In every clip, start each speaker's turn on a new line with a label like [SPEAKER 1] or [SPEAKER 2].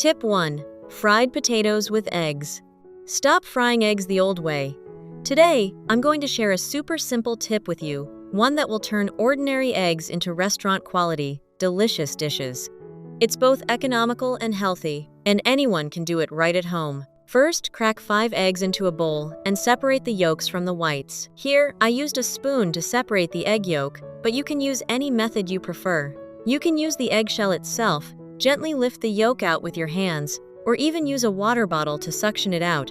[SPEAKER 1] Tip 1. Fried potatoes with eggs. Stop frying eggs the old way. Today, I'm going to share a super simple tip with you, one that will turn ordinary eggs into restaurant-quality, delicious dishes. It's both economical and healthy, and anyone can do it right at home. First, crack 5 eggs into a bowl and separate the yolks from the whites. Here, I used a spoon to separate the egg yolk, but you can use any method you prefer. You can use the eggshell itself, gently lift the yolk out with your hands, or even use a water bottle to suction it out.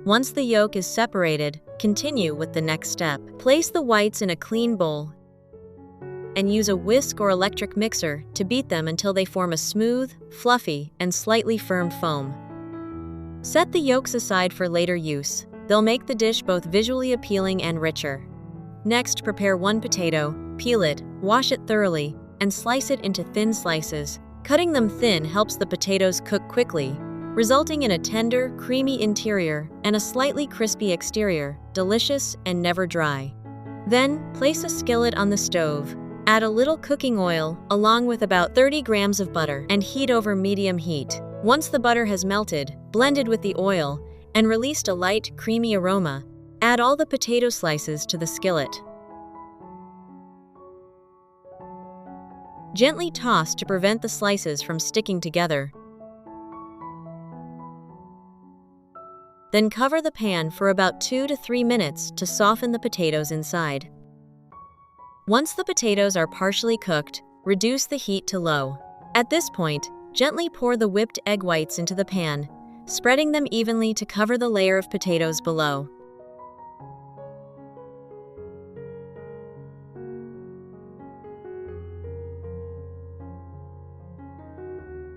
[SPEAKER 1] Once the yolk is separated, continue with the next step. Place the whites in a clean bowl and use a whisk or electric mixer to beat them until they form a smooth, fluffy, and slightly firm foam. Set the yolks aside for later use. They'll make the dish both visually appealing and richer. Next, prepare 1 potato, peel it, wash it thoroughly, and slice it into thin slices. Cutting them thin helps the potatoes cook quickly, resulting in a tender, creamy interior and a slightly crispy exterior, delicious and never dry. Then, place a skillet on the stove. Add a little cooking oil, along with about 30 grams of butter, and heat over medium heat. Once the butter has melted, blended with the oil, and released a light, creamy aroma, add all the potato slices to the skillet. Gently toss to prevent the slices from sticking together. Then cover the pan for about 2 to 3 minutes to soften the potatoes inside. Once the potatoes are partially cooked, reduce the heat to low. At this point, gently pour the whipped egg whites into the pan, spreading them evenly to cover the layer of potatoes below.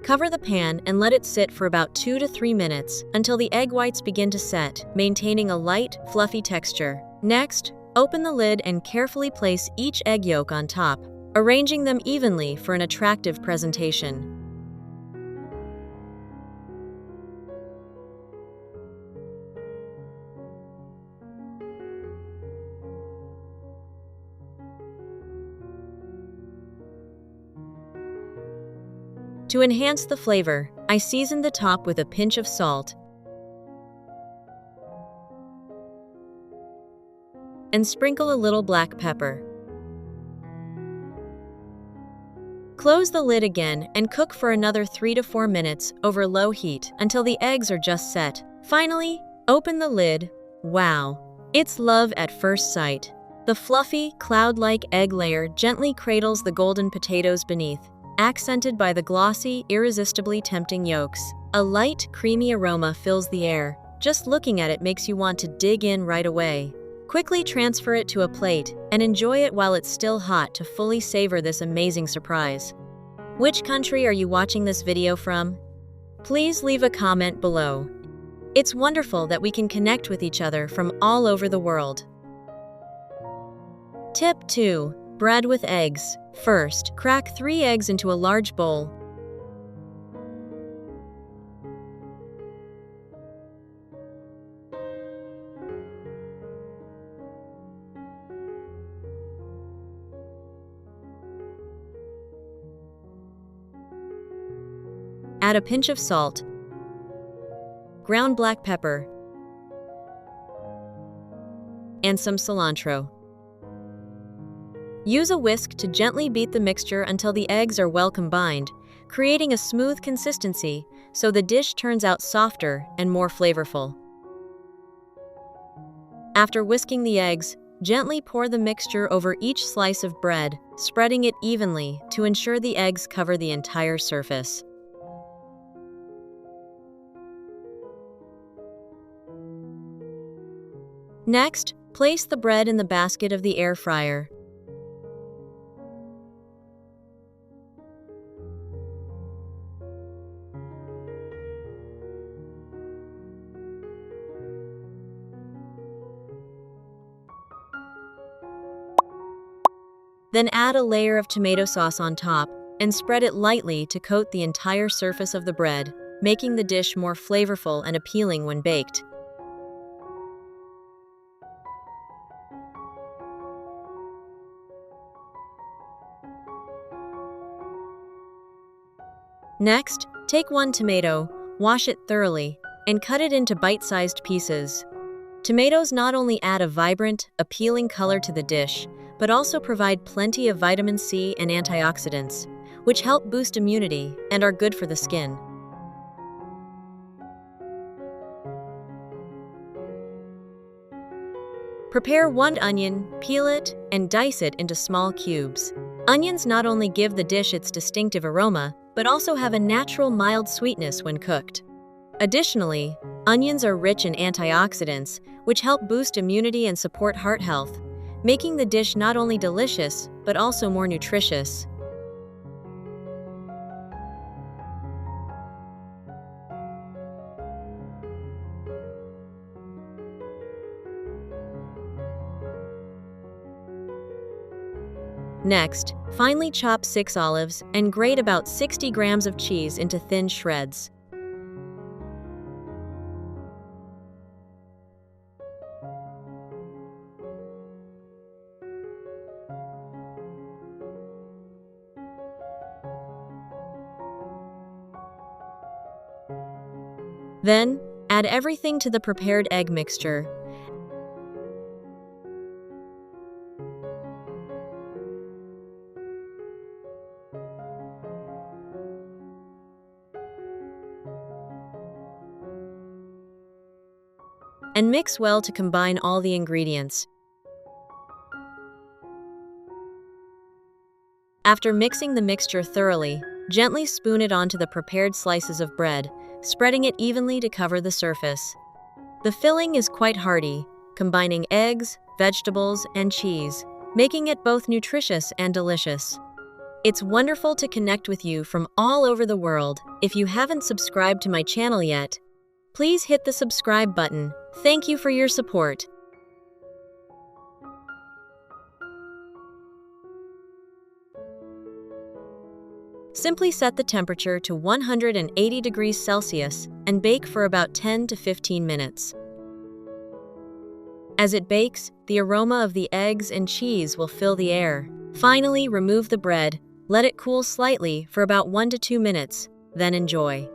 [SPEAKER 1] Cover the pan and let it sit for about 2 to 3 minutes until the egg whites begin to set, maintaining a light, fluffy texture. Next, open the lid and carefully place each egg yolk on top, arranging them evenly for an attractive presentation. To enhance the flavor, I seasoned the top with a pinch of salt and sprinkle a little black pepper. Close the lid again and cook for another 3 to 4 minutes over low heat until the eggs are just set. Finally, open the lid. Wow! It's love at first sight. The fluffy, cloud-like egg layer gently cradles the golden potatoes beneath, accented by the glossy, irresistibly tempting yolks. A light, creamy aroma fills the air. Just looking at it makes you want to dig in right away. Quickly transfer it to a plate and enjoy it while it's still hot to fully savor this amazing surprise. Which country are you watching this video from? Please leave a comment below. It's wonderful that we can connect with each other from all over the world. Tip 2. Bread with eggs. First, crack 3 eggs into a large bowl. Add a pinch of salt, ground black pepper, and some cilantro. Use a whisk to gently beat the mixture until the eggs are well combined, creating a smooth consistency so the dish turns out softer and more flavorful. After whisking the eggs, gently pour the mixture over each slice of bread, spreading it evenly to ensure the eggs cover the entire surface. Next, place the bread in the basket of the air fryer. Then add a layer of tomato sauce on top and spread it lightly to coat the entire surface of the bread, making the dish more flavorful and appealing when baked. Next, take one tomato, wash it thoroughly, and cut it into bite-sized pieces. Tomatoes not only add a vibrant, appealing color to the dish, but also provide plenty of vitamin C and antioxidants, which help boost immunity and are good for the skin. Prepare one onion, peel it, and dice it into small cubes. Onions not only give the dish its distinctive aroma, but also have a natural mild sweetness when cooked. Additionally, onions are rich in antioxidants, which help boost immunity and support heart health, making the dish not only delicious, but also more nutritious. Next, finely chop 6 olives and grate about 60 grams of cheese into thin shreds. Then, add everything to the prepared egg mixture. And mix well to combine all the ingredients. After mixing the mixture thoroughly, gently spoon it onto the prepared slices of bread, spreading it evenly to cover the surface. The filling is quite hearty, combining eggs, vegetables, and cheese, making it both nutritious and delicious. It's wonderful to connect with you from all over the world. If you haven't subscribed to my channel yet, please hit the subscribe button. Thank you for your support. Simply set the temperature to 180 degrees Celsius and bake for about 10 to 15 minutes. As it bakes, the aroma of the eggs and cheese will fill the air. Finally, remove the bread, let it cool slightly for about 1 to 2 minutes, then enjoy.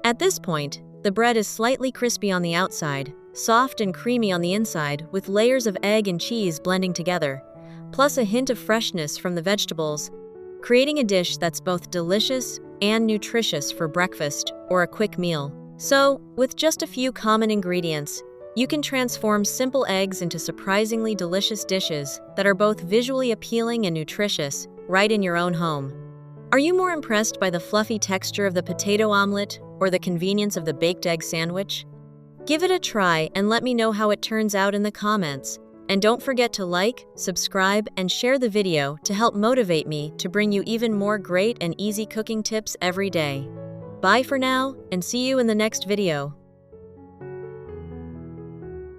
[SPEAKER 1] At this point, the bread is slightly crispy on the outside, soft and creamy on the inside, with layers of egg and cheese blending together, plus a hint of freshness from the vegetables, creating a dish that's both delicious and nutritious for breakfast or a quick meal. So, with just a few common ingredients, you can transform simple eggs into surprisingly delicious dishes that are both visually appealing and nutritious, right in your own home. Are you more impressed by the fluffy texture of the potato omelet or the convenience of the baked egg sandwich? Give it a try and let me know how it turns out in the comments. And don't forget to like, subscribe, and share the video to help motivate me to bring you even more great and easy cooking tips every day. Bye for now, and see you in the next video.